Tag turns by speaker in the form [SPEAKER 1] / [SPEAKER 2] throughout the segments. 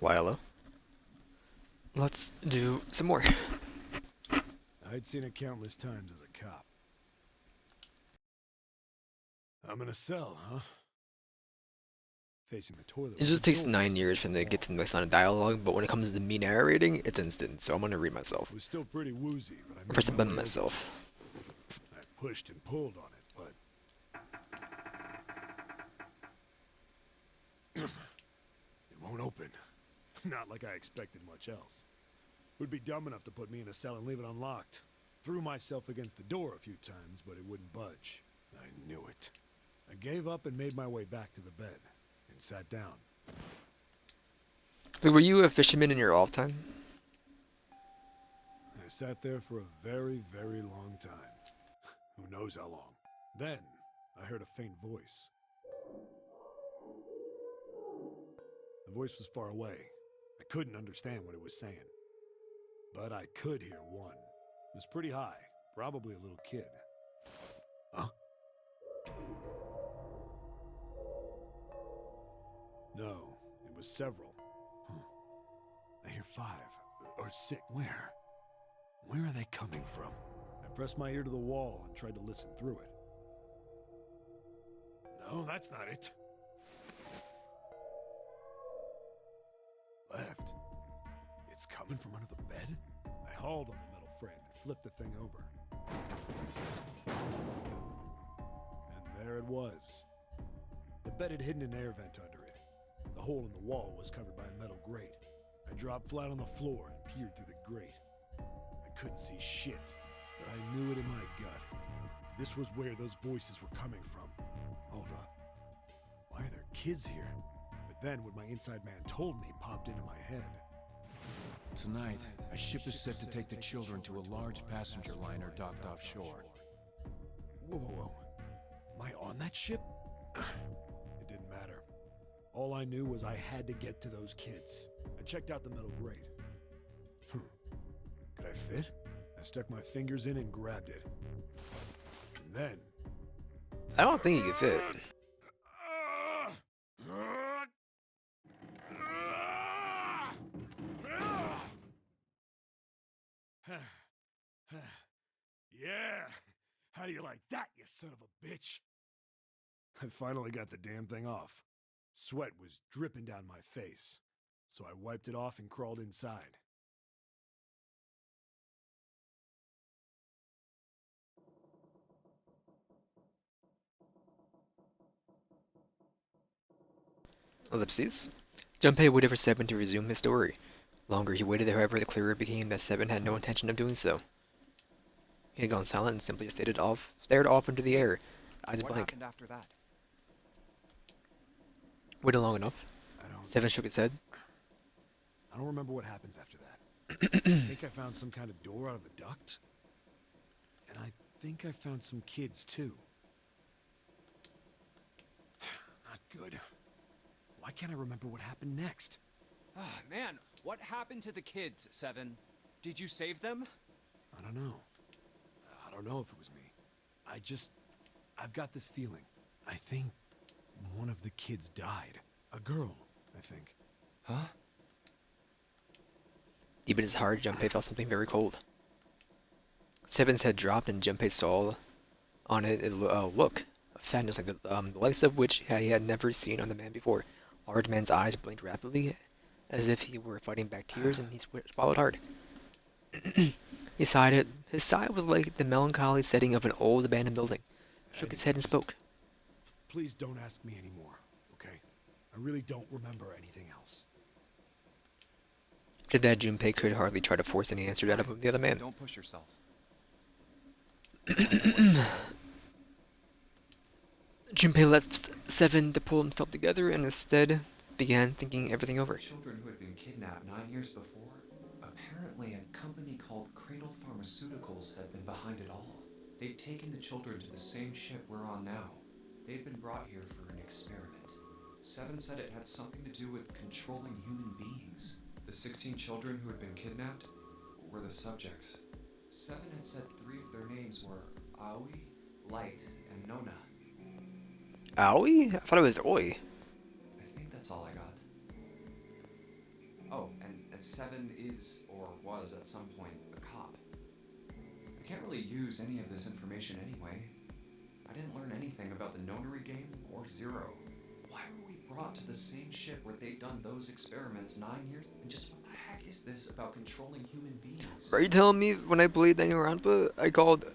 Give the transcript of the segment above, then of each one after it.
[SPEAKER 1] Lila. Let's do some more.
[SPEAKER 2] I'd seen it countless times as a cop. I'm in a cell, huh? Facing the toilet.
[SPEAKER 1] It just takes 9 years for them to get to the next line of dialogue, but when it comes to me narrating, it's instant, so I'm gonna read myself.
[SPEAKER 2] It was still pretty woozy, but I
[SPEAKER 1] Or press the
[SPEAKER 2] made my
[SPEAKER 1] button
[SPEAKER 2] way over
[SPEAKER 1] myself.
[SPEAKER 2] it. I pushed and pulled on it, but it won't open. Not like I expected much else. Would be dumb enough to put me in a cell and leave it unlocked. Threw myself against the door a few times, but it wouldn't budge. I knew it. I gave up and made my way back to the bed and sat down.
[SPEAKER 1] So were you a fisherman in your off time?
[SPEAKER 2] I sat there for a very, very long time. Who knows how long. Then, I heard a faint voice. The voice was far away. I couldn't understand what it was saying. But I could hear one. It was pretty high, probably a little kid. Huh? No, it was several. I hear 5 or 6. Where? Where are they coming from? I pressed my ear to the wall and tried to listen through it. No, that's not it. Left. It's coming from under the bed? I hauled on the metal frame and flipped the thing over. And there it was. The bed had hidden an air vent under it. The hole in the wall was covered by a metal grate. I dropped flat on the floor and peered through the grate. I couldn't see shit, but I knew it in my gut. This was where those voices were coming from. Hold up. Why are there kids here? But then what my inside man told me popped into my head.
[SPEAKER 3] Tonight, a ship is set to take the children to a large passenger liner docked offshore.
[SPEAKER 2] Whoa, whoa, whoa. Am I on that ship? It didn't matter. All I knew was I had to get to those kids. I checked out the metal grate. Could I fit? I stuck my fingers in and grabbed it. And then...
[SPEAKER 1] I don't think you could fit.
[SPEAKER 2] Yeah! How do you like that, you son of a bitch? I finally got the damn thing off. Sweat was dripping down my face, so I wiped it off and crawled inside.
[SPEAKER 1] Ellipses. Junpei waited for Seven to resume his story. The longer he waited, however, the clearer it became that Seven had no intention of doing so. He had gone silent and simply stared off into the air, eyes
[SPEAKER 4] What
[SPEAKER 1] blank.
[SPEAKER 4] happened after that?
[SPEAKER 1] Waited long enough. Seven shook his head.
[SPEAKER 2] I don't remember what happens after that. I think I found some kind of door out of the duct. And I think I found some kids, too. Not good. Why can't I remember what happened next?
[SPEAKER 4] Ah, man, what happened to the kids, Seven? Did you save them?
[SPEAKER 2] I don't know. I don't know if it was me. I've got this feeling. I think one of the kids died. A girl, I think.
[SPEAKER 4] Huh?
[SPEAKER 1] Deep in his heart, Junpei felt something very cold. Seven's head dropped, and Junpei saw on it a look of sadness, like the likes of which he had never seen on the man before. The large man's eyes blinked rapidly, as if he were fighting back tears, and he swallowed hard. He sighed. His sigh was like the melancholy setting of an old abandoned building. Shook his head and spoke.
[SPEAKER 2] Please don't ask me anymore, okay? I really don't remember anything else.
[SPEAKER 1] After that, Junpei could hardly try to force any answer out of the other man.
[SPEAKER 4] Don't push yourself.
[SPEAKER 1] Junpei left Seven to pull himself together and instead began thinking everything over.
[SPEAKER 5] Children who had been kidnapped 9 years before. Apparently, a company called Cradle Pharmaceuticals had been behind it all. They'd taken the children to the same ship we're on now. They'd been brought here for an experiment. Seven said it had something to do with controlling human beings. The 16 children who had been kidnapped were the subjects. Seven had said 3 of their names were Aoi, Light, and Nona.
[SPEAKER 1] Aoi? I thought it was Oi.
[SPEAKER 5] I think that's all I got. Seven is, or was at some point, a cop. I can't really use any of this information anyway. I didn't learn anything about the nonary game or Zero. Why were we brought to the same ship where they'd done those experiments 9 years? And just what the heck is this about controlling human beings?
[SPEAKER 1] Are you telling me when I played Danganronpa, I called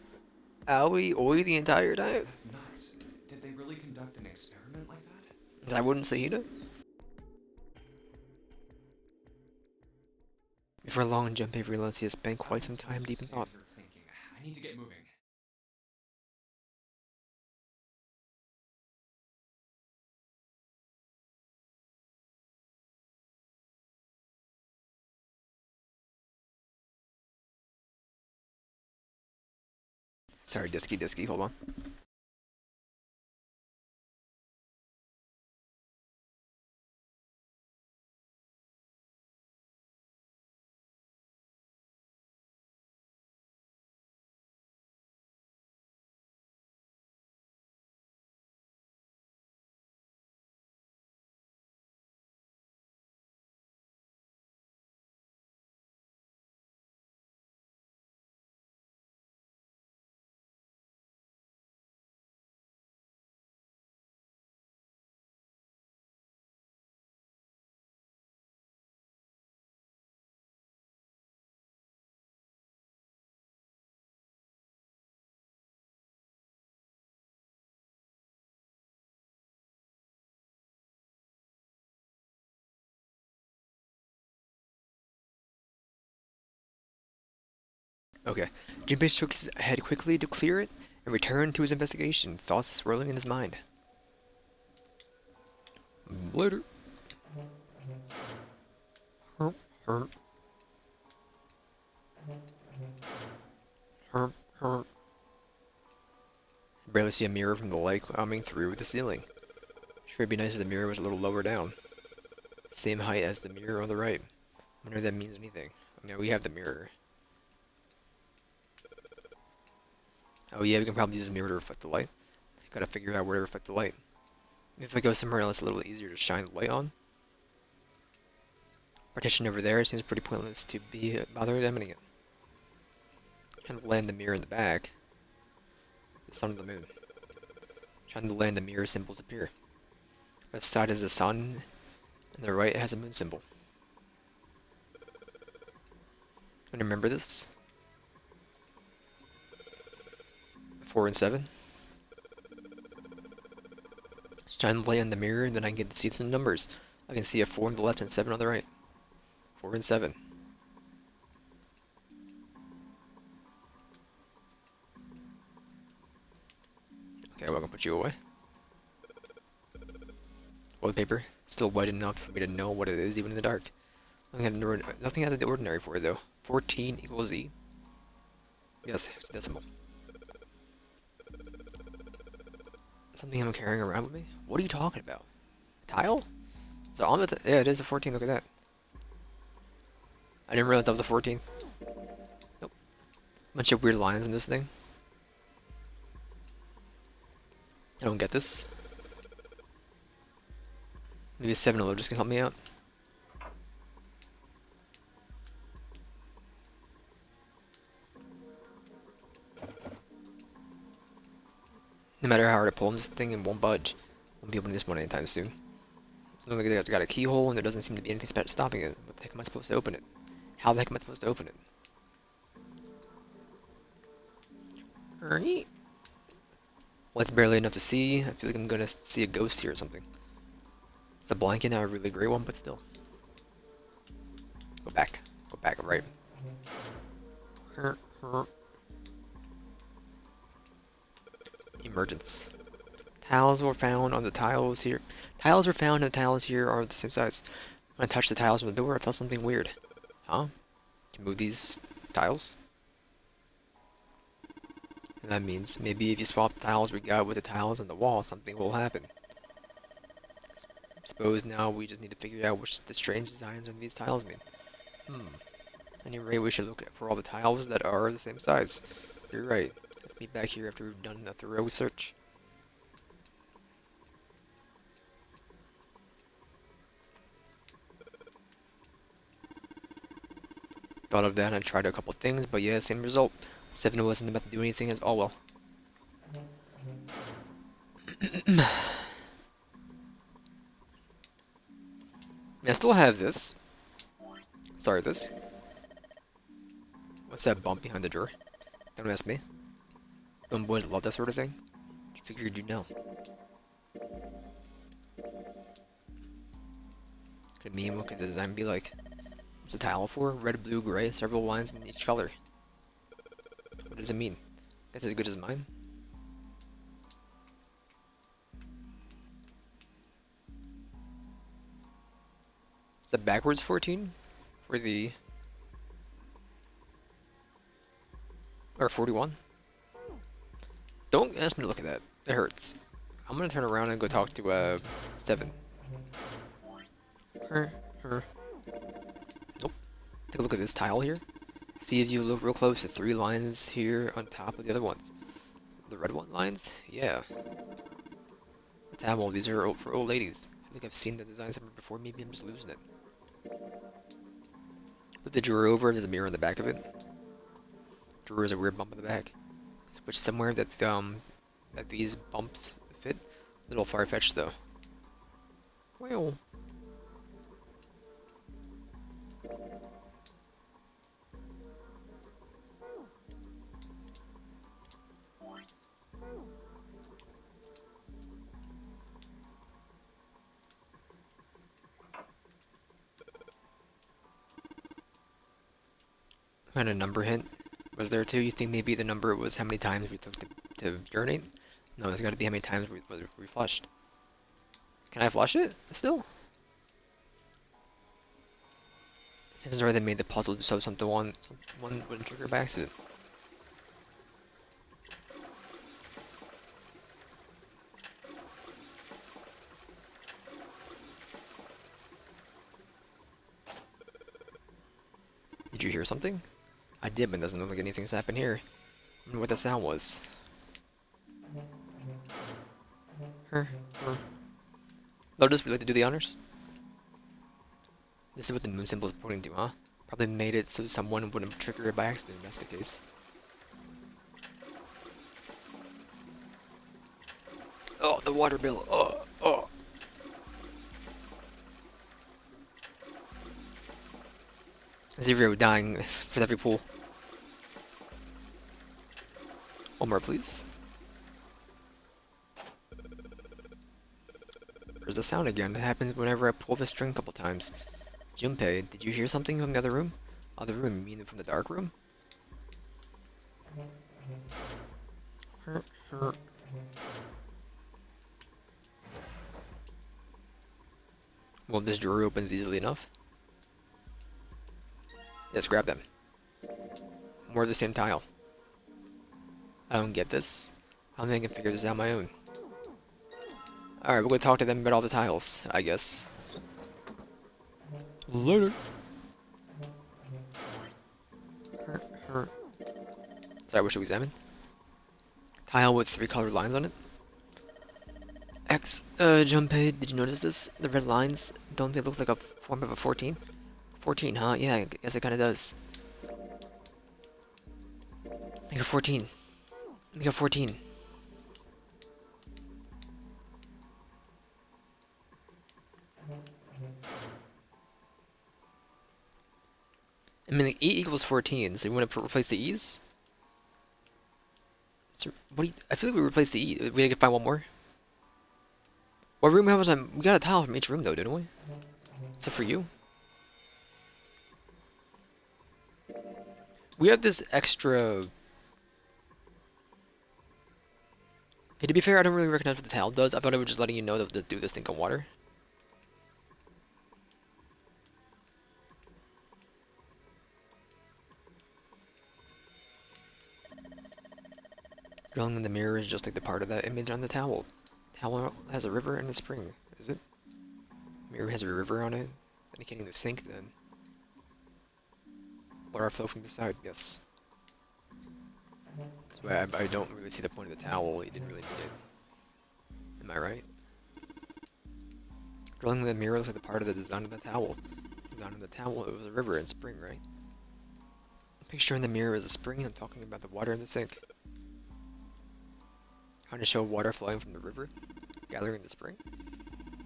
[SPEAKER 1] Aoi Oi the entire time?
[SPEAKER 5] That's nuts. Did they really conduct an experiment like that?
[SPEAKER 1] I wouldn't say Hina. Before long, Junpei realized he had spent quite some time deep in thought.
[SPEAKER 5] Thinking, I need to get moving.
[SPEAKER 1] Sorry, Disky, hold on. Okay. Junpei shook his head quickly to clear it and returned to his investigation, thoughts swirling in his mind. Later. Herp, herp. Herp, herp. Barely see a mirror from the light coming through the ceiling. Sure, it'd be nice if the mirror was a little lower down. Same height as the mirror on the right. I wonder if that means anything. I mean, we have the mirror. Oh yeah, we can probably use the mirror to reflect the light. Gotta figure out where to reflect the light. If I go somewhere else a little easier to shine the light on. Partition over there seems pretty pointless to be bothered examining it. Trying to land the mirror in the back. The sun and the moon. Trying to land the mirror symbols appear. Left side is the sun, and the right has a moon symbol. And remember this? 4 and 7. Shine the light on the mirror, and then I can get to see some numbers. I can see a 4 on the left and 7 on the right. 4 and 7. Okay, well, I'm gonna put you away. Wallpaper, still white enough for me to know what it is, even in the dark. Nothing out of the ordinary for it, though. 14 equals Z. Yes, it's decimal. Something I'm carrying around with me? What are you talking about? A tile? Is it on the yeah, it is a 14. Look at that. I didn't realize that was a 14. Nope. Bunch of weird lines in this thing. I don't get this. Maybe a 7 just can help me out. No matter how hard I pull this thing, it won't budge. Won't be opening this one anytime soon. It's not like it's got a keyhole and there doesn't seem to be anything stopping it. What the heck am I supposed to open it? How the heck am I supposed to open it? Alright. Well, it's barely enough to see. I feel like I'm gonna see a ghost here or something. It's a blanket, not a really great one, but still. Go back. Go back, right. Emergence. Tiles were found on the tiles here. Tiles were found and the tiles here are the same size. When I touched the tiles from the door, I felt something weird. Huh? Can you move these tiles? And that means maybe if you swap the tiles we got with the tiles on the wall, something will happen. Suppose now we just need to figure out which the strange designs on these tiles mean. At any rate, we should look for all the tiles that are the same size. You're right. Let's meet back here after we've done a thorough search. thought of that and I tried a couple things, but yeah, same result. 7 wasn't about to do anything as all well. I still have this. Sorry, this. What's that bump behind the drawer? Don't ask me. Some boys love that sort of thing. Figured you'd know. Could mean what could the design be like? What's the tile for? Red, blue, gray, several lines in each color. What does it mean? Guess as good as mine. Is that backwards 14? For the... Or 41? Don't ask me to look at that. It hurts. I'm gonna turn around and go talk to, 7. Her. Nope. Take a look at this tile here. See if you look real close, the 3 lines here on top of the other ones. The red one lines? Yeah. The towel, these are for old ladies. I feel like I've seen the design somewhere before, maybe I'm just losing it. Put the drawer over, there's a mirror on the back of it. Drawer has a weird bump in the back. Switch somewhere that these bumps fit. A little far-fetched though. Well. Kind of number hint was there too? You think maybe the number was how many times we took to urinate? No, it's got to be how many times we flushed. Can I flush it still? Chances are they made the puzzle so someone wouldn't trigger by accident. Did you hear something? I did, but it doesn't look like anything's happened here. I wonder what the sound was. Lotus, would you like to do the honors? This is what the moon symbol is pointing to, huh? Probably made it so someone wouldn't trigger it by accident if that's the case. Oh, the water bill. Oh. Zero dying for every pool. One more, please. There's the sound again. It happens whenever I pull the string a couple times. Junpei, did you hear something from the other room? Other room, meaning from the dark room? Well, this drawer opens easily enough. Let's grab them. More of the same tile. I don't get this. I don't think I can figure this out on my own. Alright, we'll go talk to them about all the tiles, I guess. Later. Sorry, what should we examine? Tile with 3 colored lines on it. Junpei, did you notice this? The red lines, don't they look like a form of a 14? 14, huh? Yeah, I guess it kinda does. Make a 14. Make a 14. I mean, like, E equals 14, so you want to replace the E's? So, what do you, I feel like we replaced the E. We can find one more? What room was I? We got a tile from each room, though, didn't we? Except for you. We have this extra... Okay, to be fair, I don't really recognize what the tile does. I thought it was just letting you know that to do this thing on water. Drawing in the mirror is just like the part of that image on the towel. Towel has a river and a spring, is it? Mirror has a river on it, indicating the sink, then. Water flow from the side, yes. That's why I don't really see the point of the towel, you didn't really need it. Am I right? Drawing in the mirror looks like the part of the design of the towel. Design of the towel, it was a river and spring, right? Picture in the mirror is a spring. I'm talking about the water in the sink. Trying to show water flowing from the river, gathering in the spring.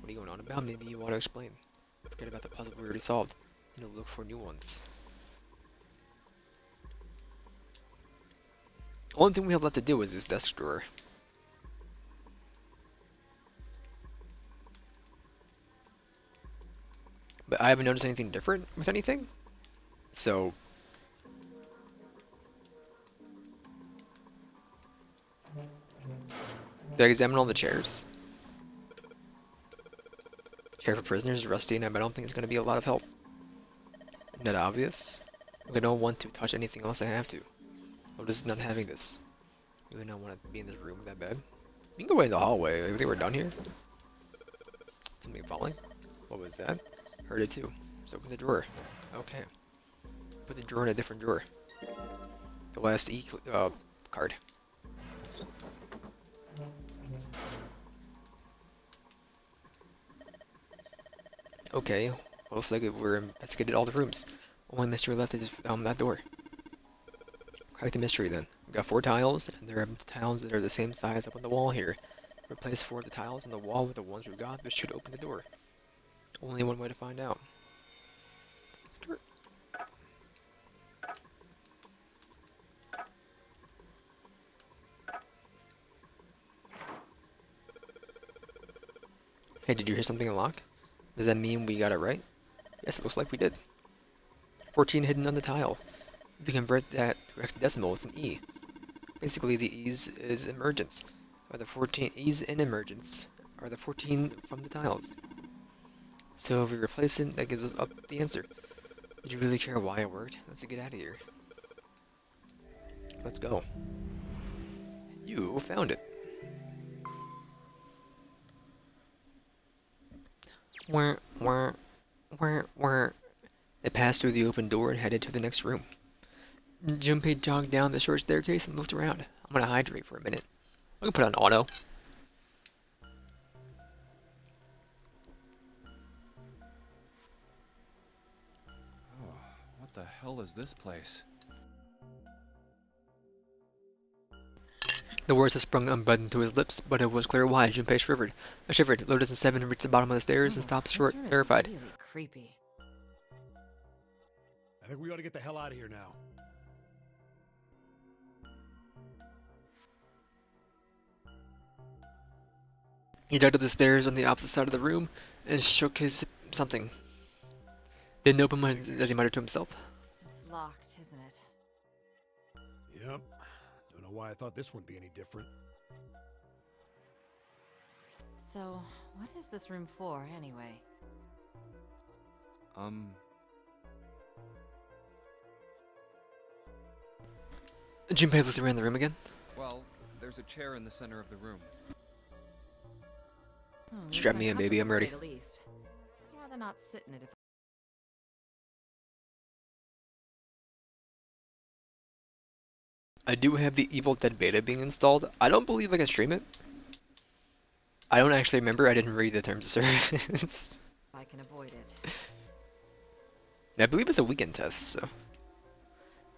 [SPEAKER 1] What are you going on about? Maybe you want to explain. Forget about the puzzle we already solved. You know, look for new ones. Only thing we have left to do is this desk drawer. But I haven't noticed anything different with anything. So did I examine all the chairs? Chair for prisoners is rusty, and I don't think it's going to be a lot of help. Isn't that obvious? I don't want to touch anything else I have to. Oh, this is not having this. Really not want to be in this room that bad. We can go away in the hallway. I think we're done here. Something falling? What was that? Heard it too. Let's open the drawer. Okay. Put the drawer in a different drawer. The last card. Okay. Well, looks like we're investigated all the rooms. Only mystery left is that door. Crack the mystery then. We've got 4 tiles, and there are tiles that are the same size up on the wall here. Replace 4 of the tiles on the wall with the ones we got, which should open the door. Only one way to find out. Skirt. Hey, did you hear something unlock? Does that mean we got it right? Yes, it looks like we did. 14 hidden on the tile. If you convert that to hexadecimal, it's an E. Basically, the E's is emergence. Or the 14 E's in emergence are the 14 from the tiles. So if we replace it, that gives us up the answer. Did you really care why it worked? Let's get out of here. Let's go. You found it. Where? It passed through the open door and headed to the next room. Junpei jogged down the short staircase and looked around. I'm gonna hydrate for a minute. I can put on auto.
[SPEAKER 3] Oh, what the hell is this place?
[SPEAKER 1] The words had sprung unbuttoned to his lips, but it was clear why. Junpei shivered. Lotus and Seven reached the bottom of the stairs and stopped short, terrified.
[SPEAKER 6] Really creepy.
[SPEAKER 2] I think we ought to get the hell out of here now.
[SPEAKER 1] He dug up the stairs on the opposite side of the room and shook his something. Didn't open much as he muttered to himself.
[SPEAKER 6] It's locked, isn't it?
[SPEAKER 2] Yep. Don't know why I thought this would be any different.
[SPEAKER 6] So, what is this room for, anyway?
[SPEAKER 1] Junpei looked around the room again.
[SPEAKER 4] Well, there's a chair in the center of the room.
[SPEAKER 1] Strap me in, baby. I'm ready.
[SPEAKER 6] At least. I'd rather not sit in it if
[SPEAKER 1] I do have the Evil Dead beta being installed. I don't believe I can stream it. I don't actually remember. I didn't read the terms of service.
[SPEAKER 6] I can avoid it.
[SPEAKER 1] I believe it's a weekend test, so.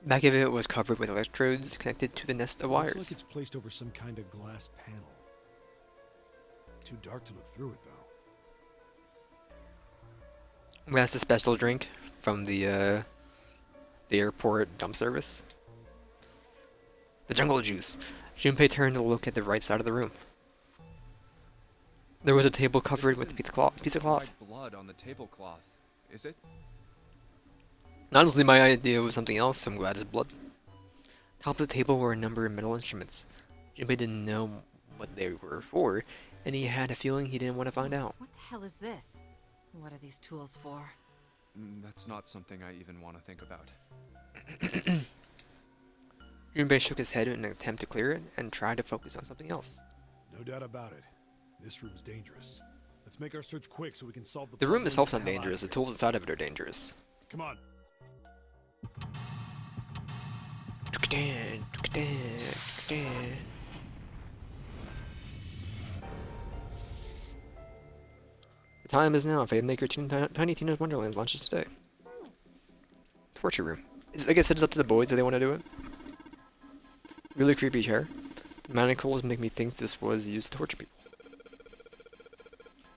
[SPEAKER 1] Back of it was covered with electrodes connected to the nest of wires.
[SPEAKER 2] Looks like it's placed over some kind of glass panel. Too dark to look through it, though.
[SPEAKER 1] That's a special drink from the airport dump service. The jungle juice. Junpei turned to look at the right side of the room. There was a table covered with a piece of cloth.
[SPEAKER 4] Blood on the tablecloth, is it?
[SPEAKER 1] Honestly, my idea was something else, so I'm glad it's blood. Top of the table were a number of metal instruments. Junpei didn't know what they were for, and he had a feeling he didn't want to find out.
[SPEAKER 6] What the hell is this? What are these tools for?
[SPEAKER 4] That's not something I even want to think about.
[SPEAKER 1] Junpei shook his head in an attempt to clear it and tried to focus on something else.
[SPEAKER 2] No doubt about it. This room's dangerous. Let's make our search quick so we can solve the
[SPEAKER 1] The room
[SPEAKER 2] problem
[SPEAKER 1] itself's
[SPEAKER 2] and
[SPEAKER 1] not
[SPEAKER 2] get the hell
[SPEAKER 1] dangerous, the
[SPEAKER 2] out of
[SPEAKER 1] tools inside of it are dangerous.
[SPEAKER 2] here. Come on.
[SPEAKER 1] The time is now. Fate Maker Tiny Tina's Wonderland launches today. Torture room. Like I said, it's up to the boys if they want to do it. Really creepy chair. Manacles make me think this was used to torture people.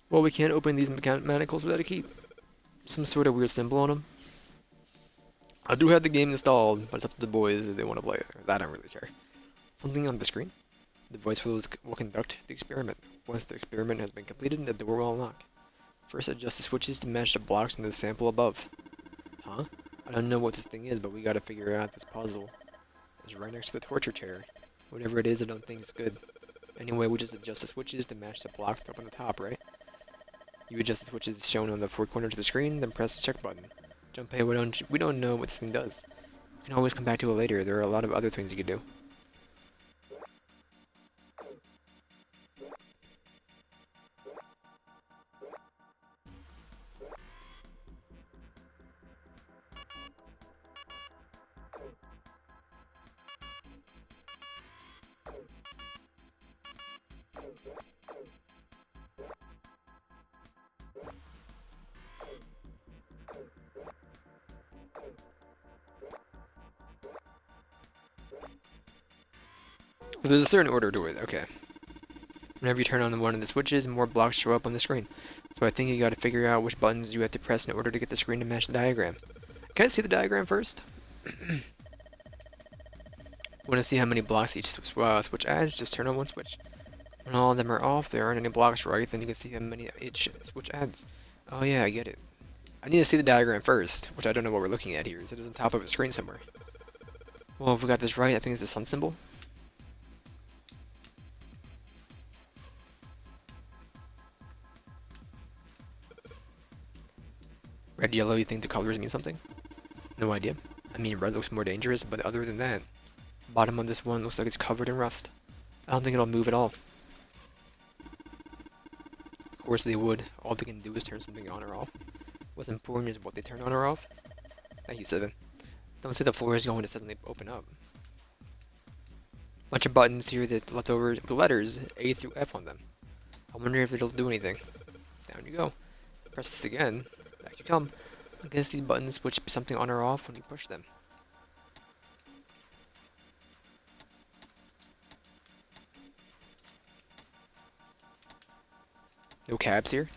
[SPEAKER 1] Well, we can't open these manacles without a key. Some sort of weird symbol on them. I do have the game installed, but it's up to the boys if they want to play it. That I don't really care. Something on the screen. The voice will conduct the experiment. Once the experiment has been completed, the door will unlock. First, adjust the switches to match the blocks in the sample above. Huh? I don't know what this thing is, but we gotta figure out this puzzle. It's right next to the torture chair. Whatever it is, I don't think it's good. Anyway, we just adjust the switches to match the blocks up on the top, right? You adjust the switches shown on the four corners of the screen, then press the check button. Junpei, we don't know what this thing does. You can always come back to it later. There are a lot of other things you can do. Well, there's a certain order to it, okay. Whenever you turn on one of the switches, more blocks show up on the screen. So I think you gotta figure out which buttons you have to press in order to get the screen to match the diagram. Can I see the diagram first? Want to see how many blocks each switch adds? Just turn on one switch. When all of them are off, there aren't any blocks, right? Then you can see how many each switch adds. Oh yeah, I get it. I need to see the diagram first, which I don't know what we're looking at here. It's on top of a screen somewhere. Well, if we got this right, I think it's the sun symbol. Red, yellow, you think the colors mean something? No idea. I mean, red looks more dangerous, but other than that, bottom of this one looks like it's covered in rust. I don't think it'll move at all. Of course they would. All they can do is turn something on or off. What's important is what they turn on or off. Thank you, Seven. Don't say the floor is going to suddenly open up. Bunch of buttons here that left over with letters A through F on them. I wonder if it'll do anything. Down you go. Press this again. Back you come. I guess these buttons switch something on or off when you push them. No cabs here.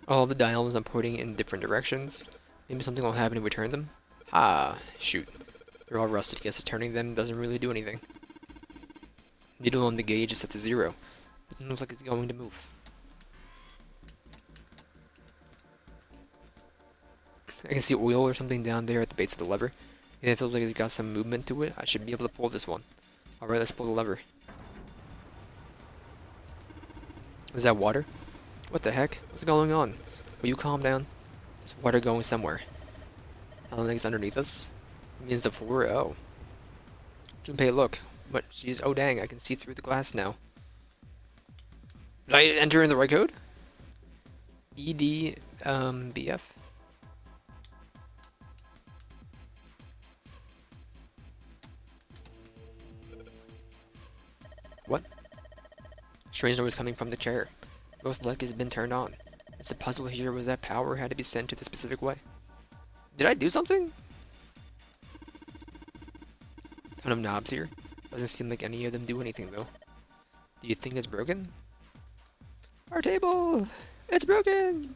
[SPEAKER 1] All the dials I'm pointing in different directions. Maybe something will happen if we turn them. Ah, shoot. They're all rusted. Guess turning them doesn't really do anything. Needle on the gauge is set to 0. It doesn't look like it's going to move. I can see oil or something down there at the base of the lever. And it feels like it's got some movement to it. I should be able to pull this one. Alright, let's pull the lever. Is that water? What the heck? What's going on? Will you calm down? There's water going somewhere. I don't think it's underneath us. It means the floor. Oh. Junpei, look. What? Jeez. Oh, dang. I can see through the glass now. Did I enter in the right code? BF? What? Strange noise coming from the chair. Most luck has been turned on. It's the puzzle here was that power had to be sent to the specific way. Did I do something? Ton of knobs here. Doesn't seem like any of them do anything though. Do you think it's broken? Our table! It's broken!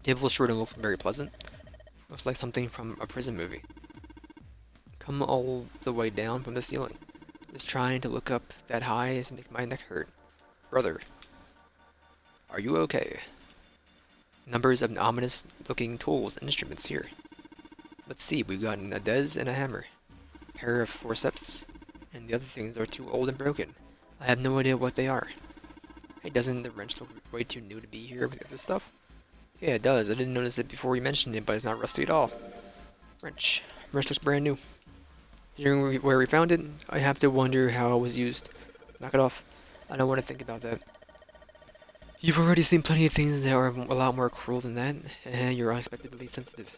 [SPEAKER 1] Table sure don't look very pleasant. Looks like something from a prison movie. Come all the way down from the ceiling. Just trying to look up that high is make my neck hurt. Brother, are you okay? Numbers of ominous looking tools and instruments here. Let's see, we've got a des and a hammer. A pair of forceps, and the other things are too old and broken. I have no idea what they are. Hey, doesn't the wrench look way too new to be here with the other stuff? Yeah, it does. I didn't notice it before you mentioned it, but it's not rusty at all. Wrench. Wrench looks brand new. Considering where we found it, I have to wonder how it was used. Knock it off. I don't want to think about that. You've already seen plenty of things that are a lot more cruel than that, and you're unexpectedly sensitive.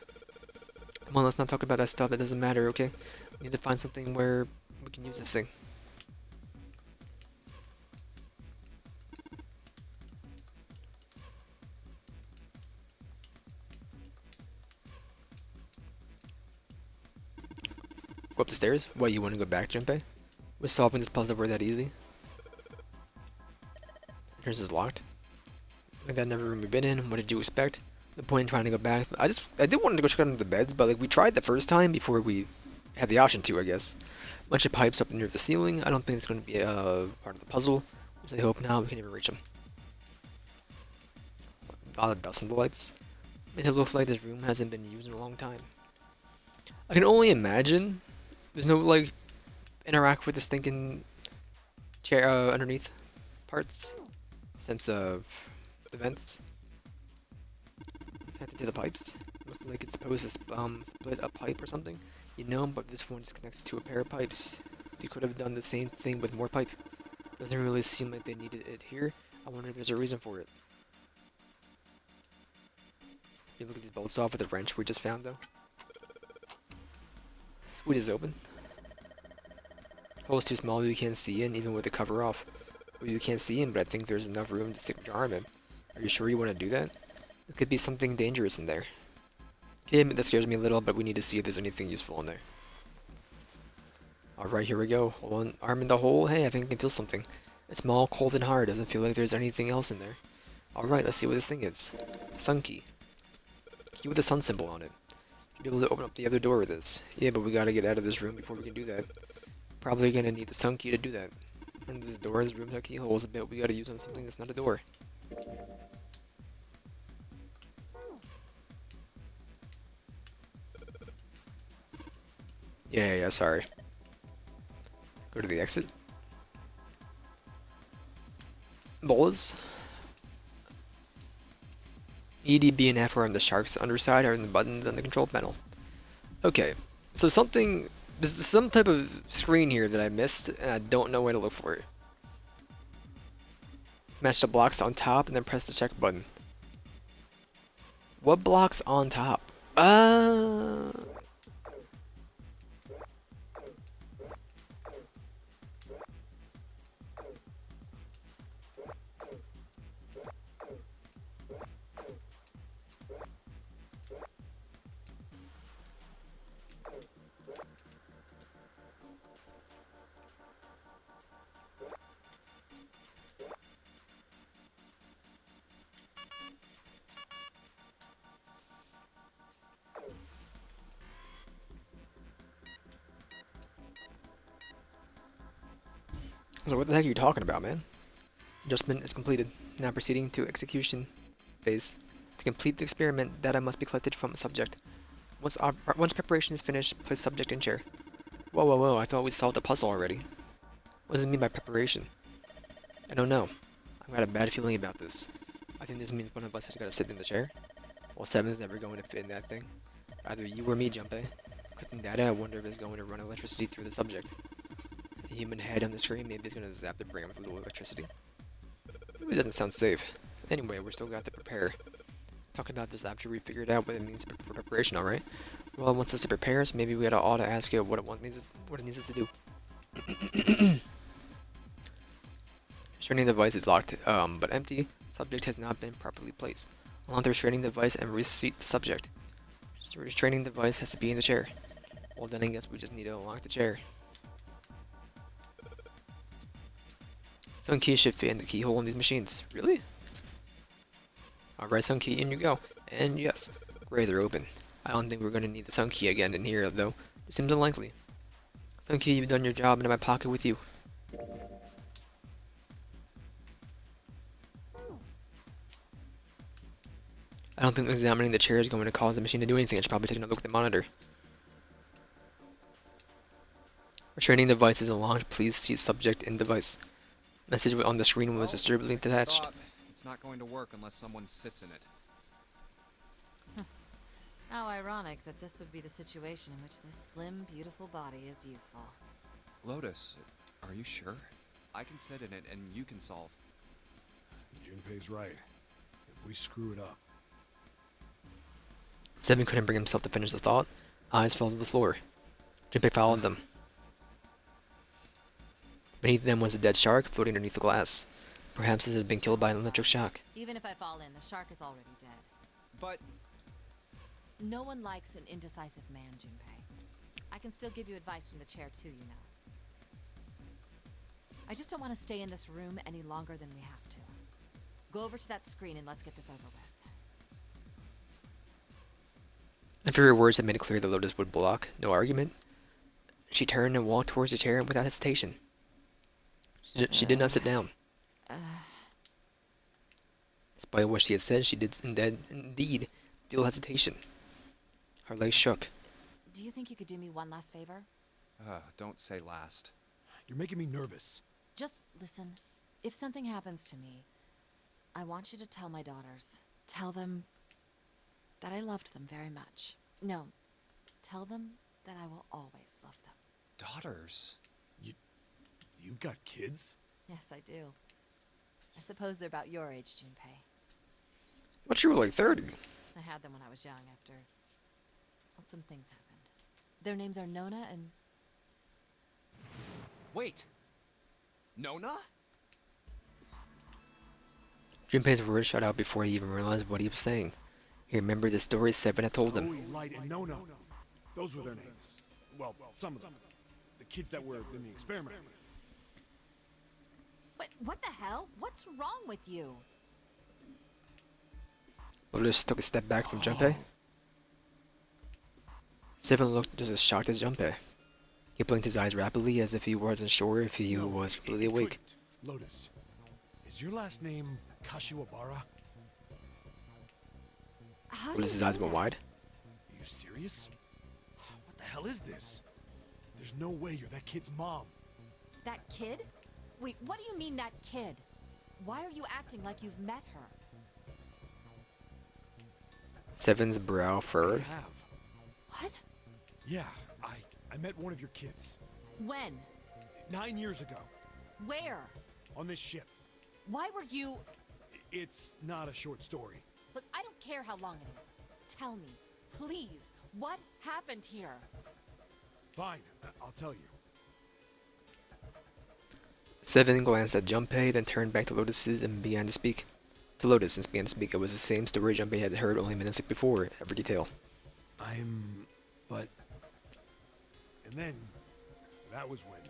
[SPEAKER 1] Come on, let's not talk about that stuff that doesn't matter, okay? We need to find something where we can use this thing. Go up the stairs? What, you want to go back, Junpei? Was solving this puzzle were that easy? Entrance is locked. Like that never room we've been in. What did you expect? The point in trying to go back. I did want to go check under the beds, but like we tried the first time before we had the option to, I guess. Bunch of pipes up near the ceiling. I don't think it's going to be a part of the puzzle. I hope now we can even reach them. A lot of dust on the lights. Makes it look like this room hasn't been used in a long time. I can only imagine there's no like interact with the stinking chair underneath parts since the vents. Connected to the pipes. Looks like it's supposed to split a pipe or something. You know, but this one just connects to a pair of pipes. You could have done the same thing with more pipe. Doesn't really seem like they needed it here. I wonder if there's a reason for it. You look at these bolts off with the wrench we just found though. Sweet is open. Hole's too small you can't see in, even with the cover off. Well, you can't see in, but I think there's enough room to stick your arm in. Are you sure you want to do that? There could be something dangerous in there. Okay, that scares me a little, but we need to see if there's anything useful in there. Alright, here we go. Hold on, arm in the hole. Hey, I think I can feel something. It's small, cold, and hard. Doesn't feel like there's anything else in there. Alright, let's see what this thing is. Sun key. Key with a sun symbol on it. Should be able to open up the other door with this. Yeah, but we gotta get out of this room before we can do that. Probably gonna need the sun key to do that. Under this door, this room's got keyholes a bit. We gotta use on something that's not a door. Yeah, sorry. Go to the exit. Bolas. E, D, B, and F are on the shark's underside, are in the buttons on the control panel. Okay, so there's some type of screen here that I missed, and I don't know where to look for it. Match the blocks on top, and then press the check button. What blocks on top? So what the heck are you talking about, man? Adjustment is completed. Now proceeding to execution phase. To complete the experiment, data must be collected from a subject. Once preparation is finished, place subject in chair. Whoa, I thought we solved the puzzle already. What does it mean by preparation? I don't know. I've got a bad feeling about this. I think this means one of us has got to sit in the chair. Well, Seven's never going to fit in that thing. Either you or me, Junpei. Collecting data, I wonder if it's going to run electricity through the subject. The human head on the screen, maybe it's going to zap the brain with a little electricity. It doesn't sound safe. Anyway, we're still got to prepare. Talk about this after we figured out what it means for preparation, alright? Well, it wants us to prepare, so maybe we ought to ask it what it needs us to do. Restraining device is locked, but empty. Subject has not been properly placed. Unlock the restraining device and reseat the subject. The restraining device has to be in the chair. Well, then I guess we just need to unlock the chair. Some keys should fit in the keyhole in these machines. Really? Alright, sun key, in you go. And yes, great, they're open. I don't think we're going to need the sun key again in here, though. It seems unlikely. Sun key, you've done your job, and in my pocket with you. I don't think examining the chair is going to cause the machine to do anything. I should probably take another look at the monitor. Restraining device is unlocked. Please see subject in device. Message on the screen was disturbingly detached.
[SPEAKER 4] Stop. It's not going to work unless someone sits in it.
[SPEAKER 6] How ironic that this would be the situation in which this slim, beautiful body is useful.
[SPEAKER 5] Lotus, are you sure? I can sit in it and you can solve.
[SPEAKER 2] Junpei's right. If we screw it up,
[SPEAKER 1] Seven couldn't bring himself to finish the thought. Eyes fell to the floor. Junpei followed them. Beneath them was a dead shark floating underneath the glass. Perhaps this had been killed by an electric shock.
[SPEAKER 6] Even if I fall in, the shark is already dead.
[SPEAKER 4] But
[SPEAKER 6] No one likes an indecisive man, Junpei. I can still give you advice from the chair too, you know. I just don't want to stay in this room any longer than we have to. Go over to that screen and let's get this over with.
[SPEAKER 1] After her words had made it clear that Lotus would block no argument, she turned and walked towards the chair without hesitation. She did not sit down. Despite what she had said, she did indeed feel hesitation. Her legs shook.
[SPEAKER 6] Do you think you could do me one last favor?
[SPEAKER 4] Don't say last.
[SPEAKER 2] You're making me nervous.
[SPEAKER 6] Just listen. If something happens to me, I want you to tell my daughters. Tell them that I loved them very much. No, tell them that I will always love them.
[SPEAKER 4] Daughters?
[SPEAKER 2] You've got kids?
[SPEAKER 6] Yes, I do. I suppose they're about your age, Junpei.
[SPEAKER 1] But you were like 30.
[SPEAKER 6] I had them when I was young after... well, some things happened. Their names are Nona and...
[SPEAKER 4] Wait! Nona?
[SPEAKER 1] Junpei's words shot out before he even realized what he was saying. He remembered the story Seven had told him.
[SPEAKER 2] Chloe, Light, and Nona. Those were their names. Well, some of them. The kids that were in the experiment.
[SPEAKER 6] What the hell? What's wrong with you?
[SPEAKER 1] Lotus took a step back from Junpei. Seven looked just as shocked as Junpei. He blinked his eyes rapidly as if he wasn't sure if he was completely awake.
[SPEAKER 2] Lotus, is your last name Kashiwabara?
[SPEAKER 6] How do
[SPEAKER 1] Lotus's
[SPEAKER 6] you
[SPEAKER 1] eyes
[SPEAKER 6] know
[SPEAKER 1] went
[SPEAKER 6] that?
[SPEAKER 1] wide.
[SPEAKER 2] Are you serious? What the hell is this? There's no way you're that kid's mom.
[SPEAKER 6] That kid? Wait, what do you mean that kid? Why are you acting like you've met her?
[SPEAKER 1] Seven's brow furrowed.
[SPEAKER 2] I have.
[SPEAKER 6] What?
[SPEAKER 2] Yeah, I met one of your kids.
[SPEAKER 6] When?
[SPEAKER 2] 9 years ago.
[SPEAKER 6] Where?
[SPEAKER 2] On this ship.
[SPEAKER 6] Why were you...
[SPEAKER 2] It's not a short story.
[SPEAKER 6] Look, I don't care how long it is. Tell me, please, what happened here?
[SPEAKER 2] Fine, I'll tell you.
[SPEAKER 1] Seven glanced at Junpei, then turned back to Lotus's and began to speak. To Lotus and began to speak. It was the same story Junpei had heard only minutes before, every detail.
[SPEAKER 2] But... And then, that was when.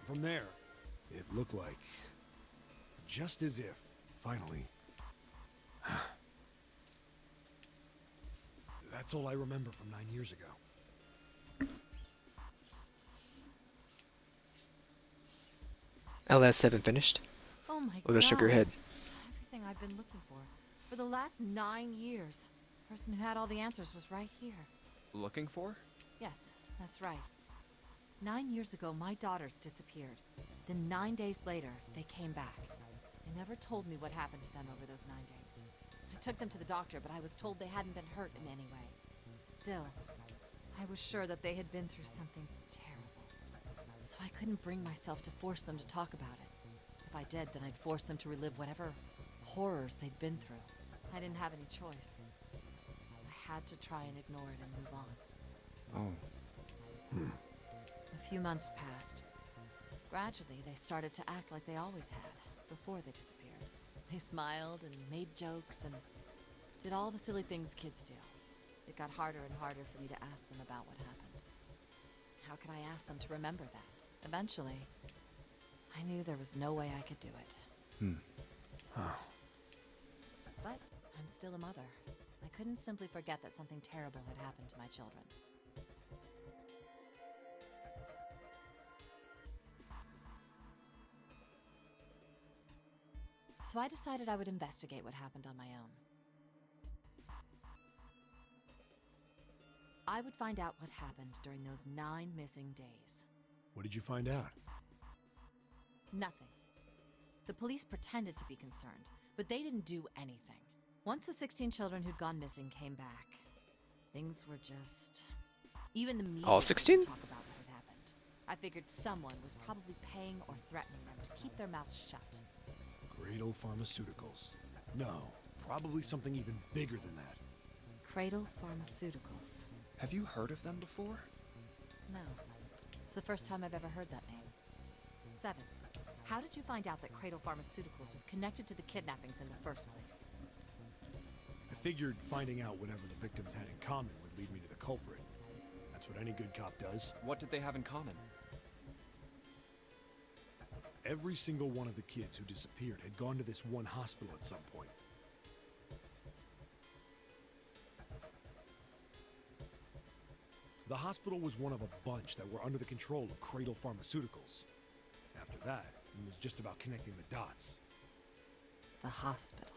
[SPEAKER 2] From there, it looked like... just as if, finally... That's all I remember from 9 years ago.
[SPEAKER 1] At last, Seven finished.
[SPEAKER 6] Oh my
[SPEAKER 1] Lotus shook her head.
[SPEAKER 6] Everything I've been looking for the last 9 years. The person who had all the answers was right here.
[SPEAKER 4] Looking for?
[SPEAKER 6] Yes, that's right. 9 years ago, my daughters disappeared. Then 9 days later, they came back. They never told me what happened to them over those 9 days. I took them to the doctor, but I was told they hadn't been hurt in any way. Still, I was sure that they had been through something terrible. So I couldn't bring myself to force them to talk about it. If I did, then I'd force them to relive whatever horrors they'd been through. I didn't have any choice. I had to try and ignore it and move on.
[SPEAKER 4] Oh.
[SPEAKER 6] A few months passed. Gradually, they started to act like they always had, before they disappeared. They smiled and made jokes and did all the silly things kids do. It got harder and harder for me to ask them about what happened. How could I ask them to remember that? Eventually, I knew there was no way I could do it. But I'm still a mother. I couldn't simply forget that something terrible had happened to my children. So I decided I would investigate what happened on my own. I would find out what happened during those 9 missing days.
[SPEAKER 2] What did you find out?
[SPEAKER 6] Nothing. The police pretended to be concerned, but they didn't do anything. Once the 16 children who'd gone missing came back, things were just... Even the media
[SPEAKER 1] All 16?
[SPEAKER 6] didn't talk about what had happened. I figured someone was probably paying or threatening them to keep their mouths shut.
[SPEAKER 2] Cradle Pharmaceuticals. No, probably something even bigger than that.
[SPEAKER 6] Cradle Pharmaceuticals.
[SPEAKER 4] Have you heard of them before?
[SPEAKER 6] No. It's the first time I've ever heard that name. 7. How did you find out that Cradle Pharmaceuticals was connected to the kidnappings in the first place?
[SPEAKER 2] I figured finding out whatever the victims had in common would lead me to the culprit. That's what what any good cop does.
[SPEAKER 4] What did they have in common?
[SPEAKER 2] Every single one of the kids who disappeared had gone to this one hospital at some point. The hospital was one of a bunch that were under the control of Cradle Pharmaceuticals. After that, it was just about connecting the dots.
[SPEAKER 6] The hospital.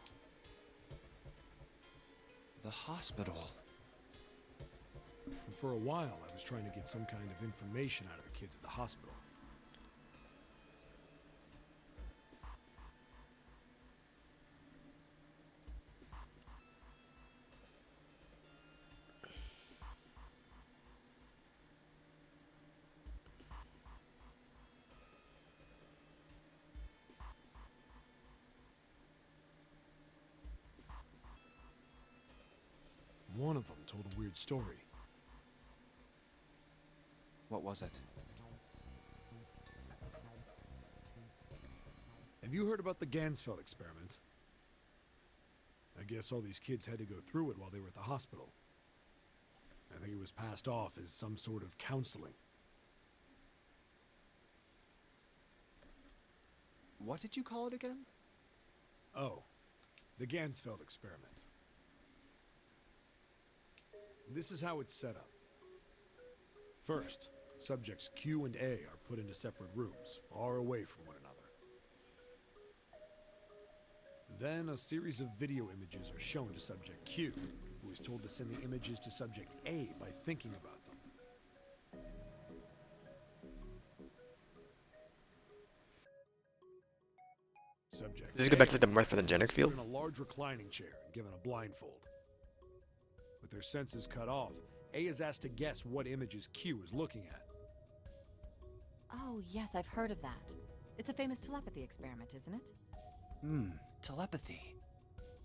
[SPEAKER 4] The hospital.
[SPEAKER 2] And for a while, I was trying to get some kind of information out of the kids at the hospital. One of them told a weird story.
[SPEAKER 4] What was it?
[SPEAKER 2] Have you heard about the Ganzfeld Experiment? I guess all these kids had to go through it while they were at the hospital. I think it was passed off as some sort of counseling.
[SPEAKER 4] What did you call it again?
[SPEAKER 2] Oh, the Ganzfeld Experiment. This is how it's set up. First, subjects Q and A are put into separate rooms, far away from one another. Then a series of video images are shown to subject Q, who is told to send the images to subject A by thinking about them. Subject
[SPEAKER 1] Does this go back to
[SPEAKER 2] A
[SPEAKER 1] the Martha the Jenner
[SPEAKER 2] is
[SPEAKER 1] field?
[SPEAKER 2] put in a large reclining chair and given a blindfold. With their senses cut off, A is asked to guess what images Q is looking at.
[SPEAKER 6] Oh, yes, I've heard of that. It's a famous telepathy experiment, isn't it?
[SPEAKER 4] Telepathy.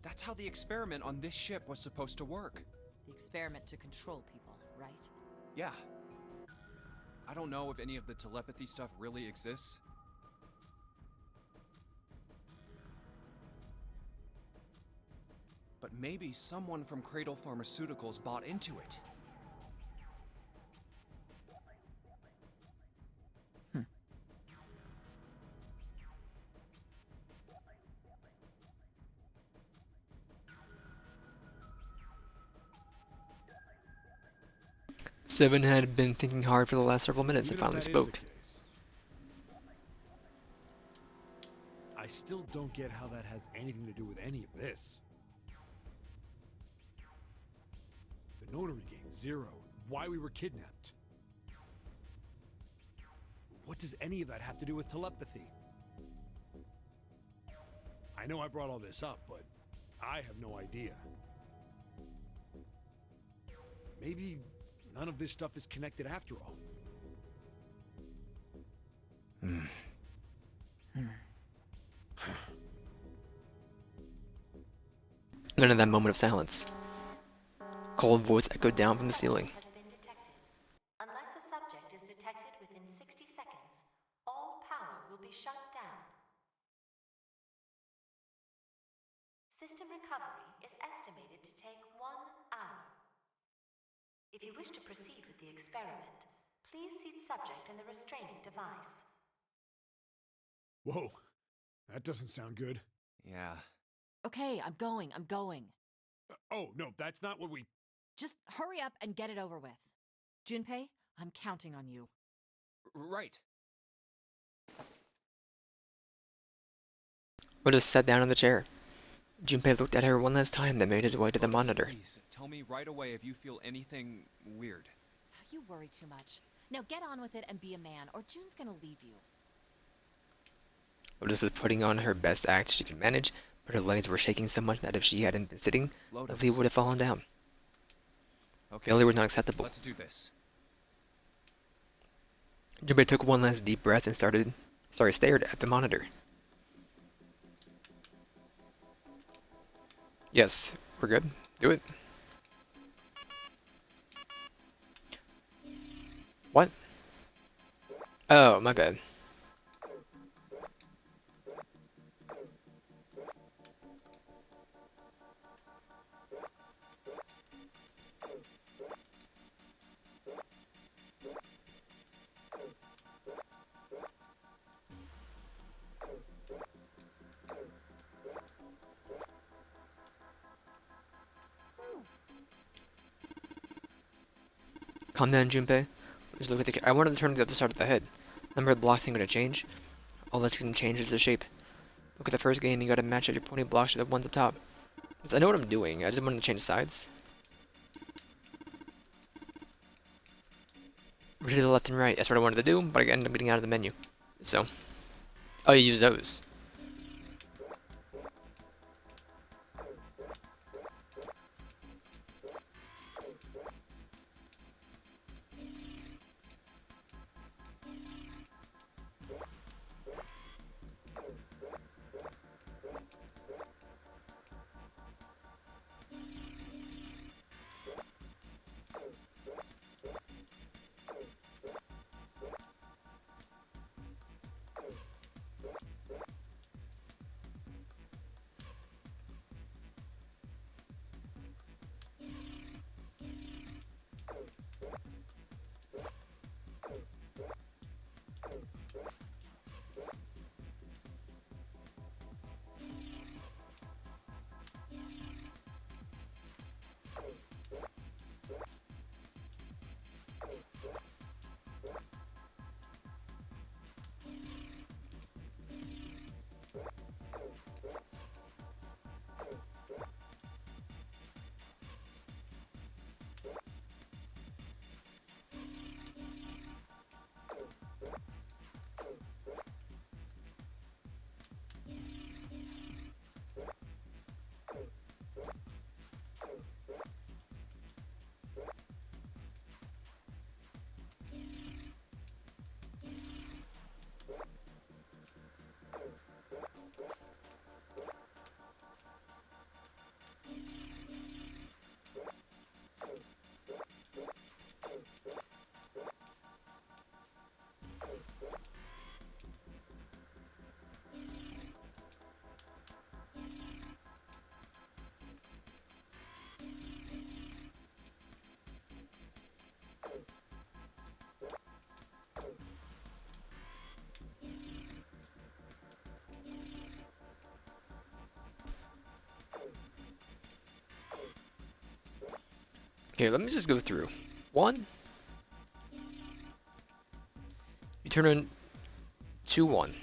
[SPEAKER 4] That's how the experiment on this ship was supposed to work.
[SPEAKER 6] The experiment to control people, right?
[SPEAKER 4] Yeah. I don't know if any of the telepathy stuff really exists. But maybe someone from Cradle Pharmaceuticals bought into it.
[SPEAKER 1] Seven had been thinking hard for the last several minutes and
[SPEAKER 2] Even if
[SPEAKER 1] finally
[SPEAKER 2] that is the
[SPEAKER 1] spoke.
[SPEAKER 2] case, I still don't get how that has anything to do with any of this. The notary game, Zero, why we were kidnapped. What does any of that have to do with telepathy? I know I brought all this up, but I have no idea. Maybe none of this stuff is connected after all.
[SPEAKER 1] None of that moment of silence. Cold voice echoed down from the ceiling.
[SPEAKER 7] Has been detected. Unless a subject is detected within 60 seconds, all power will be shut down. System recovery is estimated to take 1 hour. If you wish to proceed with the experiment, please seat subject in the restraining device.
[SPEAKER 2] Whoa, that doesn't sound good.
[SPEAKER 4] Yeah.
[SPEAKER 6] Okay, I'm going.
[SPEAKER 2] Oh, no, that's not what we...
[SPEAKER 6] Just hurry up and get it over with. Junpei, I'm counting on you.
[SPEAKER 4] Right.
[SPEAKER 1] Will just sat down in the chair. Junpei looked at her one last time, then made his way to the monitor.
[SPEAKER 4] Please, tell me right away if you feel anything weird.
[SPEAKER 6] You worry too much. Now get on with it and be a man, or June's gonna leave you.
[SPEAKER 1] Lotus was putting on her best act she could manage, but her legs were shaking so much that if she hadn't been sitting,
[SPEAKER 4] Lotus.
[SPEAKER 1] Lily would have fallen down.
[SPEAKER 4] Okay.
[SPEAKER 1] Failure was not acceptable.
[SPEAKER 4] Let's do this.
[SPEAKER 1] Junpei took one last deep breath and stared at the monitor. Yes, we're good. Do it. What? Oh, my bad. Calm down, Junpei. Just look at the. I wanted to turn to the other side of the head. Number of blocks ain't gonna change. All that's gonna change is the shape. Look at the first game. You gotta match up your pony blocks to the ones up top. 'Cause I know what I'm doing. I just wanted to change sides. Rotate to the left and right. That's what I wanted to do, but I ended up getting out of the menu. So, oh, you use those. Okay, let me just go through. 1. You turn on 2-1.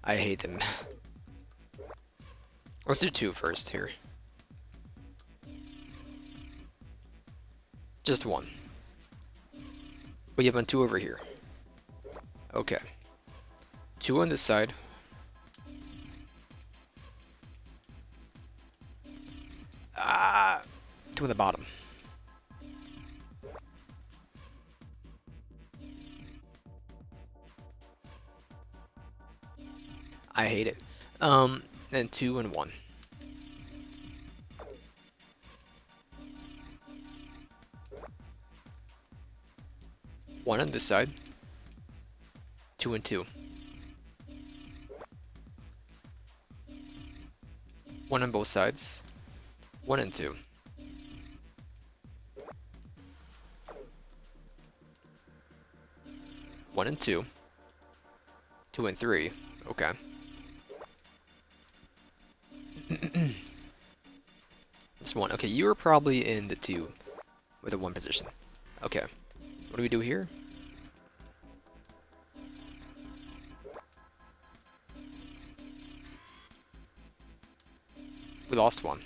[SPEAKER 1] I hate them. Let's do 2 first here. Just 1. But you have on 2 over here. Okay. 2 on this side. Ah, 2 on the bottom. I hate it. Then 2 and 1. One on this side. 2 and 2. 1 on both sides. 1 and 2. One and 2. 2 and 3. Okay. This 1. Okay, you were probably in the 2 with the 1 position. Okay. What do we do here? We lost 1.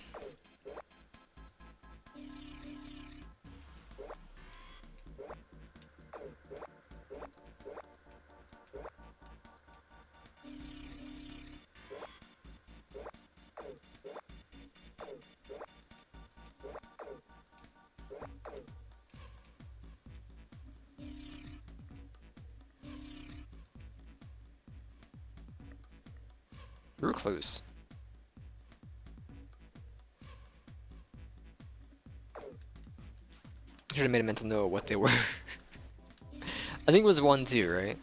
[SPEAKER 1] We were close. Should have made a mental note of what they were. I think it was 1-2, right?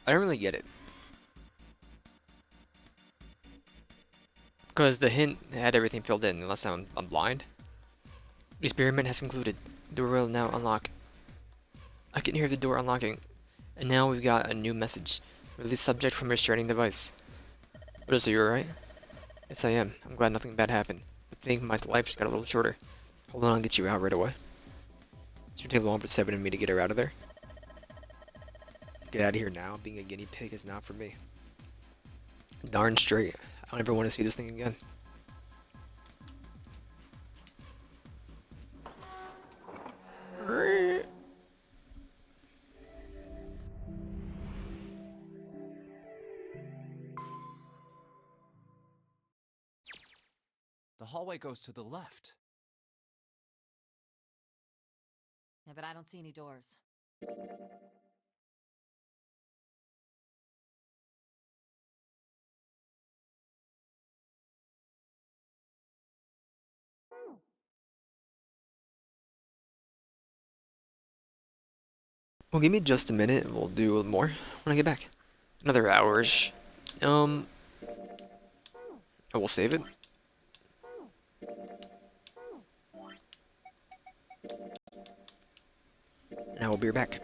[SPEAKER 1] I don't really get it. Because the hint had everything filled in, unless I'm blind. The experiment has concluded. The door will now unlock. I can hear the door unlocking. And now we've got a new message. Release subject from restraining device. What is it, you alright? Yes, I am. I'm glad nothing bad happened. I think my life just got a little shorter. Hold on, I'll get you out right away. It should take long for Seven and me to get her out of there. Get out of here now. Being a guinea pig is not for me. Darn straight. I don't ever want to see this thing again.
[SPEAKER 4] The hallway goes to the left.
[SPEAKER 6] Yeah, but I don't see any doors.
[SPEAKER 1] Well, give me just a minute and we'll do a little more when I get back. Another hour-ish. I will save it. And I will be right back.